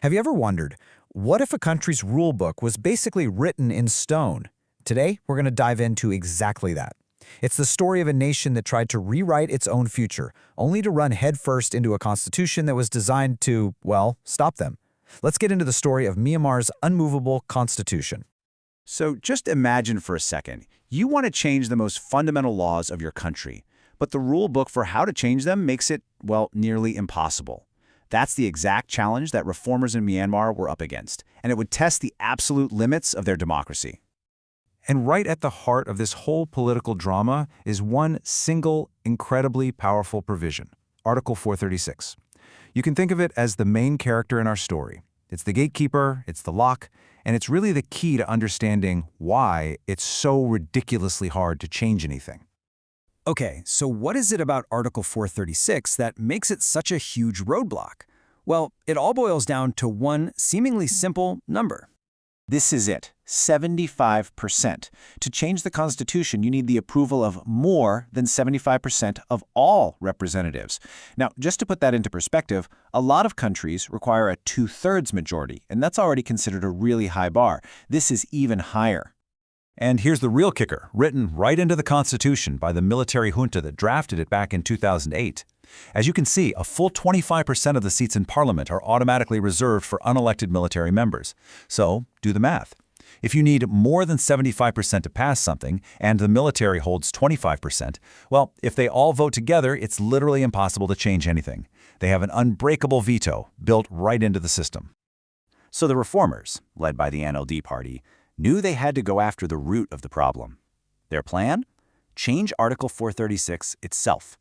Have you ever wondered, what if a country's rule book was basically written in stone? Today, we're going to dive into exactly that. It's the story of a nation that tried to rewrite its own future, only to run headfirst into a constitution that was designed to, well, stop them. Let's get into the story of Myanmar's unmovable constitution. So just imagine for a second, you want to change the most fundamental laws of your country, but the rule book for how to change them makes it, well, nearly impossible. That's the exact challenge that reformers in Myanmar were up against, and it would test the absolute limits of their democracy. And right at the heart of this whole political drama is one single, incredibly powerful provision, Article 436. You can think of it as the main character in our story. It's the gatekeeper, it's the lock, and it's really the key to understanding why it's so ridiculously hard to change anything. Okay, so what is it about Article 436 that makes it such a huge roadblock? Well, it all boils down to one seemingly simple number. This is it, 75%. To change the Constitution, you need the approval of more than 75% of all representatives. Now, just to put that into perspective, a lot of countries require a 2/3 majority, and that's already considered a really high bar. This is even higher. And here's the real kicker, written right into the Constitution by the military junta that drafted it back in 2008. As you can see, a full 25% of the seats in Parliament are automatically reserved for unelected military members. So, do the math. If you need more than 75% to pass something, and the military holds 25%, well, if they all vote together, it's literally impossible to change anything. They have an unbreakable veto built right into the system. So the reformers, led by the NLD party, knew they had to go after the root of the problem. Their plan? Change Article 436 itself.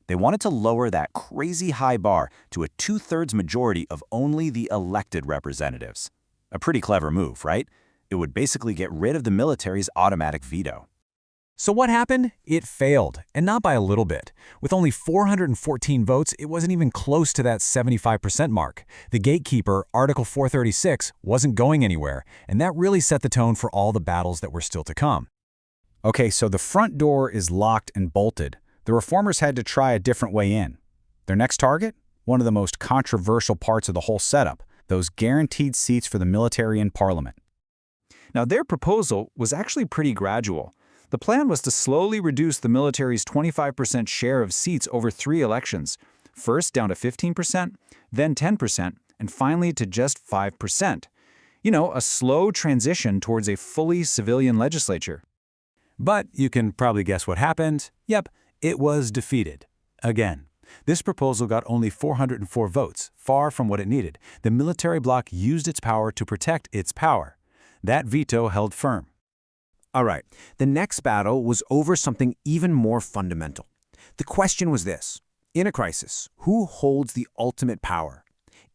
They wanted to lower that crazy high bar to a 2/3 majority of only the elected representatives. A pretty clever move, right? It would basically get rid of the military's automatic veto. So what happened? It failed, and not by a little bit. With only 414 votes, it wasn't even close to that 75% mark. The gatekeeper, Article 436, wasn't going anywhere, and that really set the tone for all the battles that were still to come. Okay, so the front door is locked and bolted. The reformers had to try a different way in. Their next target? One of the most controversial parts of the whole setup, those guaranteed seats for the military in Parliament. Now, their proposal was actually pretty gradual. The plan was to slowly reduce the military's 25% share of seats over 3 elections, first down to 15%, then 10%, and finally to just 5%. You know, a slow transition towards a fully civilian legislature. But you can probably guess what happened. Yep, it was defeated. Again. This proposal got only 404 votes, far from what it needed. The military bloc used its power to protect its power. That veto held firm. All right, the next battle was over something even more fundamental. The question was this: in a crisis, who holds the ultimate power?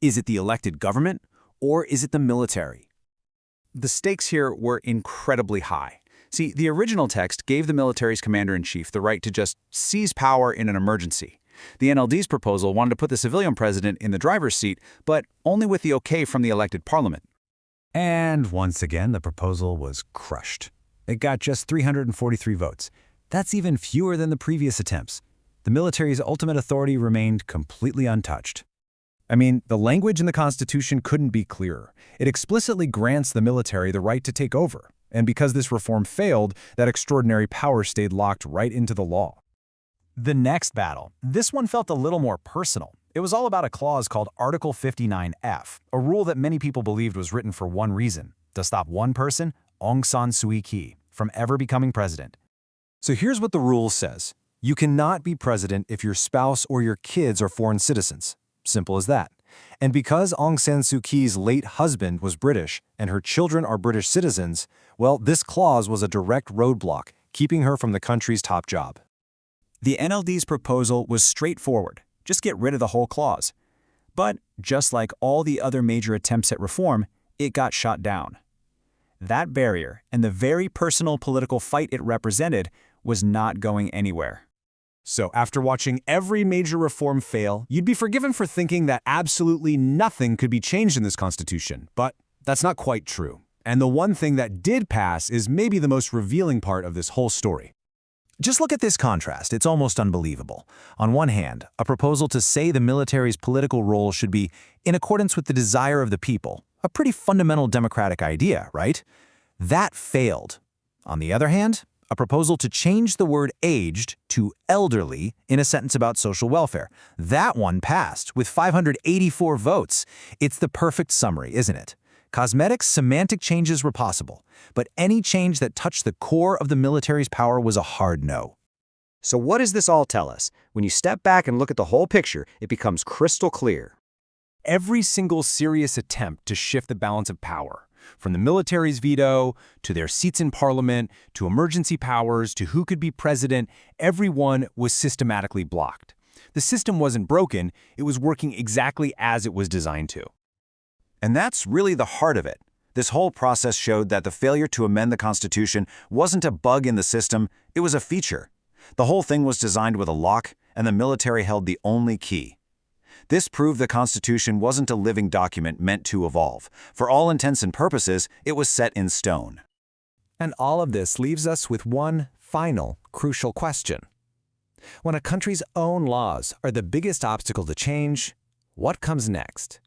Is it the elected government, or is it the military? The stakes here were incredibly high. See, the original text gave the military's commander-in-chief the right to just seize power in an emergency. The NLD's proposal wanted to put the civilian president in the driver's seat, but only with the okay from the elected parliament. And once again, the proposal was crushed. It got just 343 votes. That's even fewer than the previous attempts. The military's ultimate authority remained completely untouched. I mean, the language in the Constitution couldn't be clearer. It explicitly grants the military the right to take over. And because this reform failed, that extraordinary power stayed locked right into the law. The next battle. This one felt a little more personal. It was all about a clause called Article 59F, a rule that many people believed was written for one reason: to stop one person, Aung San Suu Kyi, from ever becoming president. So here's what the rule says. You cannot be president if your spouse or your kids are foreign citizens. Simple as that. And because Aung San Suu Kyi's late husband was British and her children are British citizens, well, this clause was a direct roadblock, keeping her from the country's top job. The NLD's proposal was straightforward. Just get rid of the whole clause. But just like all the other major attempts at reform, it got shot down. That barrier and the very personal political fight it represented was not going anywhere. So after watching every major reform fail, you'd be forgiven for thinking that absolutely nothing could be changed in this constitution. But that's not quite true. And the one thing that did pass is maybe the most revealing part of this whole story. Just look at this contrast. It's almost unbelievable. On one hand, a proposal to say the military's political role should be in accordance with the desire of the people, a pretty fundamental democratic idea, right? That failed. On the other hand, a proposal to change the word aged to elderly in a sentence about social welfare. That one passed with 584 votes. It's the perfect summary, isn't it? Cosmetic, semantic changes were possible, but any change that touched the core of the military's power was a hard no. So what does this all tell us? When you step back and look at the whole picture, it becomes crystal clear. Every single serious attempt to shift the balance of power, from the military's veto, to their seats in parliament, to emergency powers, to who could be president, everyone was systematically blocked. The system wasn't broken, it was working exactly as it was designed to. And that's really the heart of it. This whole process showed that the failure to amend the Constitution wasn't a bug in the system, it was a feature. The whole thing was designed with a lock, and the military held the only key. This proved the Constitution wasn't a living document meant to evolve. For all intents and purposes, it was set in stone. And all of this leaves us with one final, crucial question. When a country's own laws are the biggest obstacle to change, what comes next?